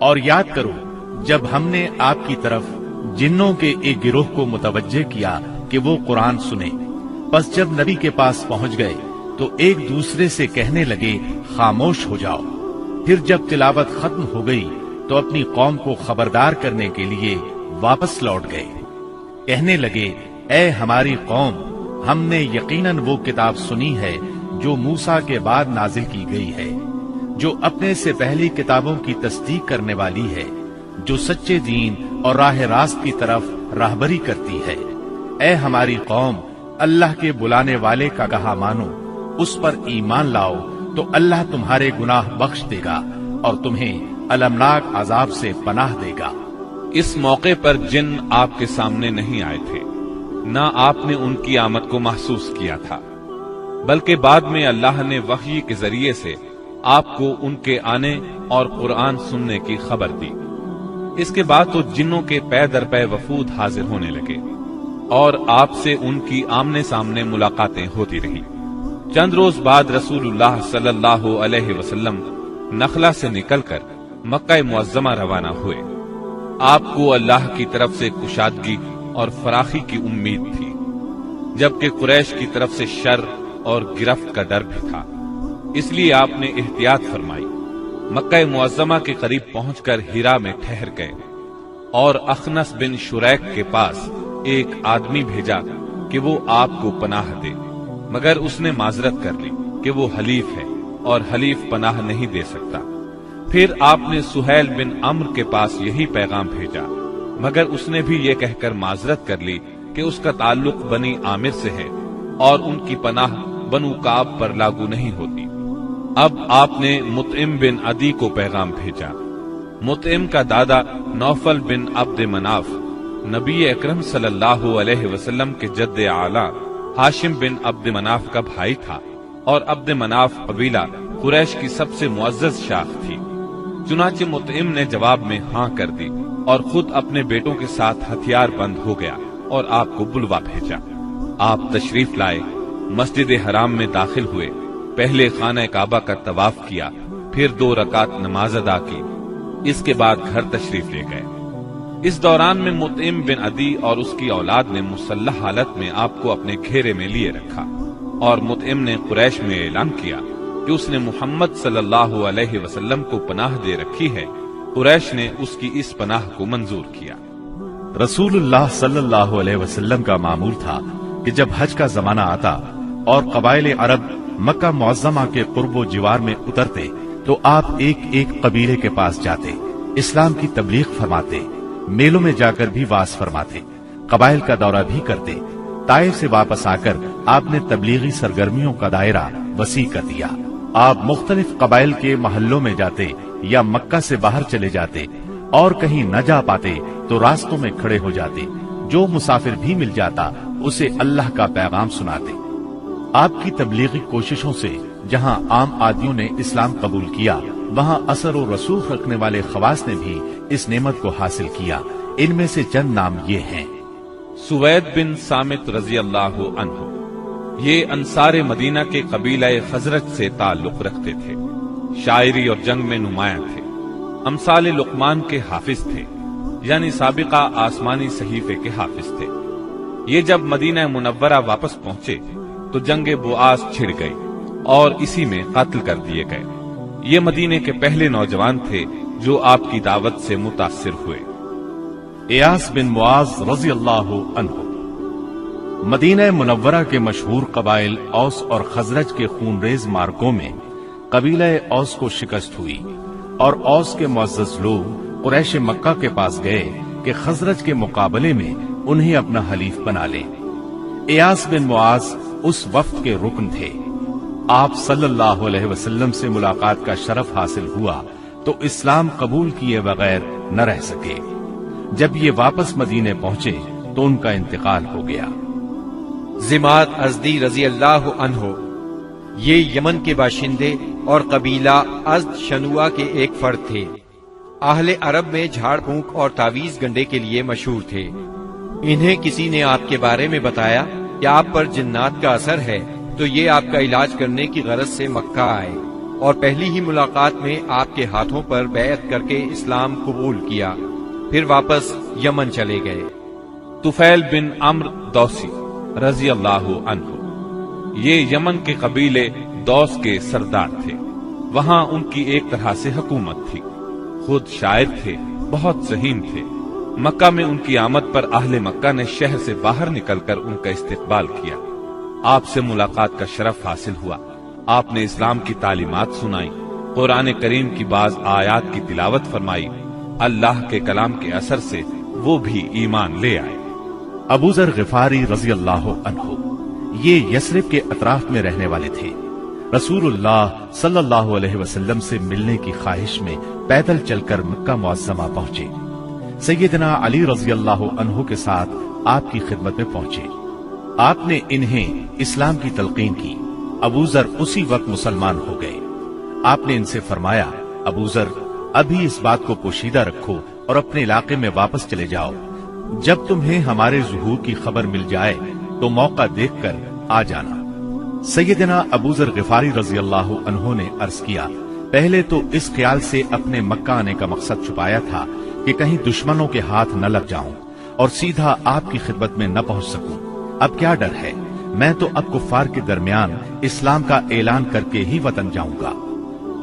اور یاد کرو جب ہم نے آپ کی طرف جنوں کے ایک گروہ کو متوجہ کیا کہ وہ قرآن سنے، پس جب نبی کے پاس پہنچ گئے تو ایک دوسرے سے کہنے لگے خاموش ہو جاؤ۔ پھر جب تلاوت ختم ہو گئی تو اپنی قوم کو خبردار کرنے کے لیے واپس لوٹ گئے، کہنے لگے اے ہماری قوم، ہم نے یقیناً وہ کتاب سنی ہے جو موسیٰ کے بعد نازل کی گئی ہے، جو اپنے سے پہلی کتابوں کی تصدیق کرنے والی ہے، جو سچے دین اور راہ راست کی طرف راہبری کرتی ہے۔ اے ہماری قوم، اللہ کے بلانے والے کا کہا مانو، اس پر ایمان لاؤ تو اللہ تمہارے گناہ بخش دے گا اور تمہیں المناک عذاب سے پناہ دے گا۔ اس موقع پر جن آپ کے سامنے نہیں آئے تھے، نہ آپ نے ان کی آمد کو محسوس کیا تھا، بلکہ بعد میں اللہ نے وحی کے ذریعے سے آپ کو ان کے آنے اور قرآن سننے کی خبر دی۔ اس کے بعد تو جنوں کے پے در پے وفود حاضر ہونے لگے اور آپ سے ان کی آمنے سامنے ملاقاتیں ہوتی رہی۔ چند روز بعد رسول اللہ صلی اللہ علیہ وسلم نخلا سے نکل کر مکہ معظمہ روانہ ہوئے۔ آپ کو اللہ کی طرف سے کشادگی اور فراخی کی امید تھی، جبکہ قریش کی طرف سے شر اور گرفت کا ڈر بھی تھا، اس لیے آپ نے احتیاط فرمائی۔ مکہ معظمہ کے قریب پہنچ کر ہیرا میں ٹھہر گئے اور اخنس بن شریک کے پاس ایک آدمی بھیجا کہ وہ آپ کو پناہ دے، مگر اس نے معذرت کر لی کہ وہ حلیف ہے اور حلیف پناہ نہیں دے سکتا۔ پھر آپ نے سہیل بن عمرو کے پاس یہی پیغام بھیجا، مگر اس نے بھی یہ کہہ کر معذرت کر لی کہ اس کا تعلق بنی عامر سے ہے اور ان کی پناہ بنو کعب پر لاگو نہیں ہوتی۔ اب آپ نے مطعم بن عدی کو پیغام بھیجا۔ مطعم کا دادا نوفل بن عبد مناف نبی اکرم صلی اللہ علیہ وسلم کے جد اعلیٰ ہاشم بن عبد مناف کا بھائی تھا، اور عبد مناف قبیلہ قریش کی سب سے معزز شاخ تھی۔ چنانچہ مطعم نے جواب میں ہاں کر دی اور خود اپنے بیٹوں کے ساتھ ہتھیار بند ہو گیا اور آپ کو بلوا بھیجا۔ آپ تشریف لائے، مسجد حرام میں داخل ہوئے، پہلے خانہ کعبہ کا طواف کیا، پھر 2 رکعت نماز ادا کی، اس کے بعد گھر تشریف لے گئے۔ اس دوران میں مطعم بن عدی اور اس کی اولاد نے مسلح حالت میں آپ کو اپنے گھیرے میں لیے رکھا، اور مطعم نے قریش میں اعلان کیا کہ اس نے محمد صلی اللہ علیہ وسلم کو پناہ دے رکھی ہے۔ قریش نے اس کی اس پناہ کو منظور کیا۔ رسول اللہ صلی اللہ علیہ وسلم کا معمول تھا کہ جب حج کا زمانہ آتا اور قبائل عرب مکہ معظمہ کے قرب و جوار میں اترتے تو آپ ایک ایک قبیلے کے پاس جاتے، اسلام کی تبلیغ فرماتے، میلوں میں جا کر بھی واعظ فرماتے، قبائل کا دورہ بھی کرتے۔ طائف سے واپس آ کر آپ نے تبلیغی سرگرمیوں کا دائرہ وسیع کر دیا۔ آپ مختلف قبائل کے محلوں میں جاتے یا مکہ سے باہر چلے جاتے، اور کہیں نہ جا پاتے تو راستوں میں کھڑے ہو جاتے، جو مسافر بھی مل جاتا اسے اللہ کا پیغام سناتے۔ آپ کی تبلیغی کوششوں سے جہاں عام آدمیوں نے اسلام قبول کیا، وہاں اثر و رسوخ رکھنے والے خواص نے بھی اس نعمت کو حاصل کیا۔ ان میں سے چند نام یہ ہیں۔ سوید بن صامت رضی اللہ عنہ، یہ انصار مدینہ کے قبیلہ خزرج سے تعلق رکھتے تھے، شاعری اور جنگ میں نمایاں تھے، امثال لقمان کے حافظ تھے، یعنی سابقہ آسمانی صحیفے کے حافظ تھے۔ یہ جب مدینہ منورہ واپس پہنچے تو جنگ بؤاس چھڑ گئی اور اسی میں قتل کر دیے گئے۔ یہ مدینے کے پہلے نوجوان تھے جو آپ کی دعوت سے متاثر ہوئے۔ ایاس بن معاذ رضی اللہ عنہ، مدینہ منورہ کے مشہور قبائل اوس اور خزرج کے خونریز مارکوں میں قبیلہ اوس کو شکست ہوئی، اور اوس کے معزز لوگ قریش مکہ کے پاس گئے کہ خزرج کے مقابلے میں انہیں اپنا حلیف بنا لیں۔ ایاس بن معاذ اس وفد کے رکن تھے۔ آپ صلی اللہ علیہ وسلم سے ملاقات کا شرف حاصل ہوا تو اسلام قبول کیے بغیر نہ رہ سکے۔ جب یہ واپس مدینے پہنچے تو ان کا انتقال ہو گیا۔ زماد ازدی رضی اللہ عنہ، یہ یمن کے باشندے اور قبیلہ ازد شنوا کے ایک فرد تھے۔ اہل عرب میں جھاڑ پھونک اور تعویذ گنڈے کے لیے مشہور تھے۔ انہیں کسی نے آپ کے بارے میں بتایا کہ آپ پر جنات کا اثر ہے، تو یہ آپ کا علاج کرنے کی غرض سے مکہ آئے اور پہلی ہی ملاقات میں آپ کے ہاتھوں پر بیعت کر کے اسلام قبول کیا، پھر واپس یمن چلے گئے۔ طفیل بن عمرو دوسی رضی اللہ عنہ، یہ یمن کے قبیلے دوس کے سردار تھے۔ وہاں ان کی ایک طرح سے حکومت تھی، خود شاعر تھے، بہت ذہین تھے۔ مکہ میں ان کی آمد پر اہل مکہ نے شہر سے باہر نکل کر ان کا استقبال کیا۔ آپ سے ملاقات کا شرف حاصل ہوا۔ آپ نے اسلام کی تعلیمات سنائی، قرآن کریم کی بعض آیات کی تلاوت فرمائی۔ اللہ کے کلام کے اثر سے وہ بھی ایمان لے آئے۔ ابو ذر غفاری رضی اللہ عنہ یہ یثرب کے اطراف میں رہنے والے تھے۔ رسول اللہ صلی اللہ علیہ وسلم سے ملنے کی خواہش میں پیدل چل کر مکہ معظمہ پہنچے۔ سیدنا علی رضی اللہ عنہ کے ساتھ آپ کی خدمت میں پہنچے۔ آپ نے انہیں اسلام کی تلقین کی۔ ابو ذر اسی وقت مسلمان ہو گئے۔ آپ نے ان سے فرمایا، ابو ذر ابھی اس بات کو پوشیدہ رکھو اور اپنے علاقے میں واپس چلے جاؤ۔ جب تمہیں ہمارے ظہور کی خبر مل جائے تو موقع دیکھ کر آ جانا۔ سیدنا ابو ذر غفاری رضی اللہ عنہ نے عرض کیا، پہلے تو اس خیال سے اپنے مکہ آنے کا مقصد چھپایا تھا کہ کہیں دشمنوں کے ہاتھ نہ لگ جاؤں اور سیدھا آپ کی خدمت میں نہ پہنچ سکوں۔ اب کیا ڈر ہے، میں تو اب کفار کے درمیان اسلام کا اعلان کر کے ہی وطن جاؤں گا۔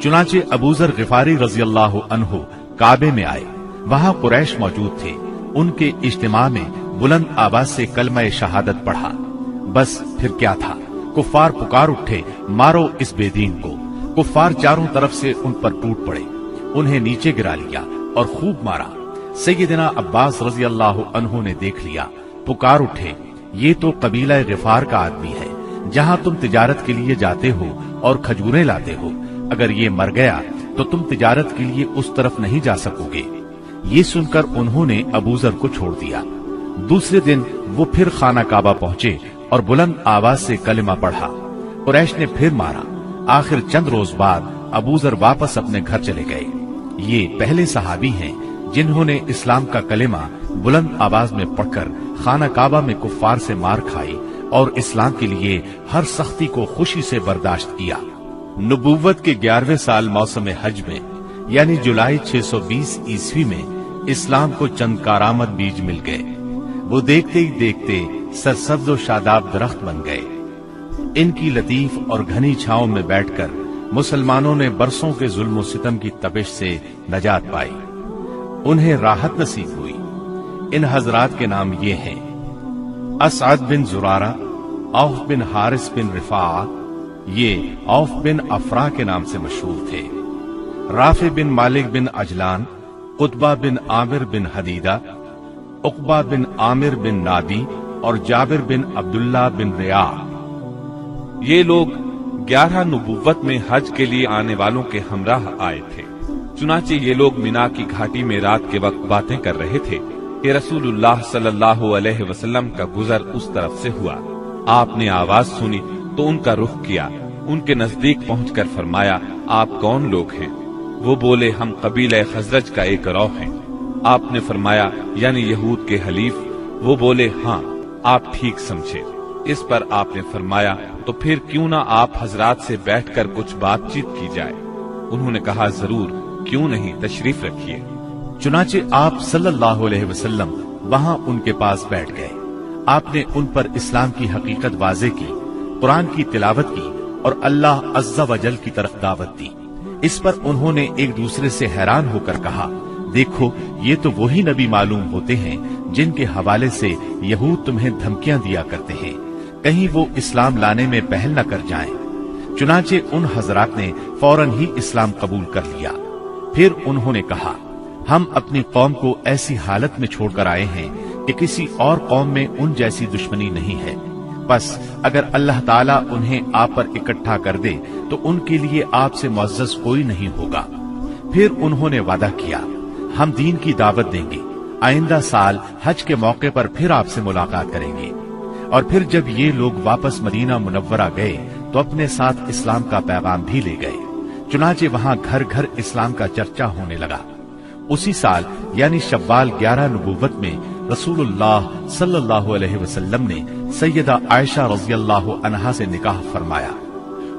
چنانچہ ابو ذر غفاری رضی اللہ عنہ کعبے میں آئے۔ وہاں قریش موجود تھے۔ ان کے اجتماع میں بلند آواز سے کلمہ شہادت پڑھا۔ بس پھر کیا تھا، کفار پکار اٹھے، مارو اس بے دین کو۔ کفار چاروں طرف سے ان پر ٹوٹ پڑے، انہیں نیچے گرا لیا اور خوب مارا۔ سیدنا عباس رضی اللہ عنہ نے دیکھ لیا، پکار اٹھے، یہ تو قبیلہ غفار کا آدمی ہے، جہاں تم تجارت کے لیے جاتے ہو اور کھجوریں لاتے ہو، اگر یہ مر گیا تو تم تجارت کے لیے اس طرف نہیں جا سکو گے۔ یہ سن کر انہوں نے ابو ذر کو چھوڑ دیا۔ دوسرے دن وہ پھر خانہ کعبہ پہنچے اور بلند آواز سے کلمہ پڑھا۔ قریش نے پھر مارا۔ آخر چند روز بعد ابو ذر واپس اپنے گھر چلے گئے۔ یہ پہلے صحابی ہیں جنہوں نے اسلام کا کلمہ بلند آواز میں پڑھ کر خانہ کعبہ میں کفار سے مار کھائی اور اسلام کے لیے ہر سختی کو خوشی سے برداشت کیا۔ نبوت کے 11ویں سال موسم حج میں یعنی جولائی 620 عیسوی میں اسلام کو چند کارآمد بیج مل گئے۔ وہ دیکھتے ہی دیکھتے سرسبز و شاداب درخت بن گئے۔ ان کی لطیف اور گھنی چھاؤں میں بیٹھ کر مسلمانوں نے برسوں کے ظلم و ستم کی تپش سے نجات پائی، انہیں راحت نصیب ہوئی۔ ان حضرات کے نام یہ ہیں: اسعد بن زرارہ، اوف بن حارث بن رفاعہ، یہ اوف بن افرا کے نام سے مشہور تھے، رافع بن مالک بن عجلان، قطبہ بن عامر بن حدیدہ، عقبہ بن عامر بن نادی اور جابر بن عبداللہ بن ریاح۔ یہ لوگ 11 نبوت میں حج کے لیے آنے والوں کے ہمراہ آئے تھے۔ چنانچہ یہ لوگ مینا کی گھاٹی میں رات کے وقت باتیں کر رہے تھے کہ رسول اللہ صلی اللہ علیہ وسلم کا گزر اس طرف سے ہوا۔ آپ نے آواز سنی تو ان کا رخ کیا، ان کے نزدیک پہنچ کر فرمایا، آپ کون لوگ ہیں؟ وہ بولے، ہم قبیلہ خزرج کا ایک گروہ ہیں۔ آپ نے فرمایا، یعنی یہود کے حلیف؟ وہ بولے، ہاں، آپ ٹھیک سمجھے۔ اس پر آپ نے فرمایا، تو پھر کیوں نہ آپ حضرات سے بیٹھ کر کچھ بات چیت کی جائے؟ انہوں نے کہا، ضرور، کیوں نہیں، تشریف رکھیے۔ چنانچہ آپ صلی اللہ علیہ وسلم وہاں ان کے پاس بیٹھ گئے۔ آپ نے ان پر اسلام کی حقیقت واضح کی، قرآن کی تلاوت کی اور اللہ عز و جل کی طرف دعوت دی۔ اس پر انہوں نے ایک دوسرے سے حیران ہو کر کہا، دیکھو، یہ تو وہی نبی معلوم ہوتے ہیں جن کے حوالے سے یہود تمہیں دھمکیاں دیا کرتے ہیں، کہیں وہ اسلام لانے میں پہل نہ کر جائیں۔ چنانچہ ان حضرات نے فوراً ہی اسلام قبول کر لیا۔ پھر انہوں نے کہا، ہم اپنی قوم کو ایسی حالت میں چھوڑ کر آئے ہیں کہ کسی اور قوم میں ان جیسی دشمنی نہیں ہے، بس اگر اللہ تعالیٰ انہیں آپ پر اکٹھا کر دے تو ان کے لیے آپ سے معزز کوئی نہیں ہوگا۔ پھر انہوں نے وعدہ کیا، ہم دین کی دعوت دیں گے، آئندہ سال حج کے موقع پر پھر آپ سے ملاقات کریں گے۔ اور پھر جب یہ لوگ واپس مدینہ منورہ گئے تو اپنے ساتھ اسلام کا پیغام بھی لے گئے۔ چنانچہ وہاں گھر گھر اسلام کا چرچا ہونے لگا۔ اسی سال یعنی شوال 11 نبوت میں رسول اللہ صلی اللہ علیہ وسلم نے سیدہ عائشہ رضی اللہ عنہا سے نکاح فرمایا۔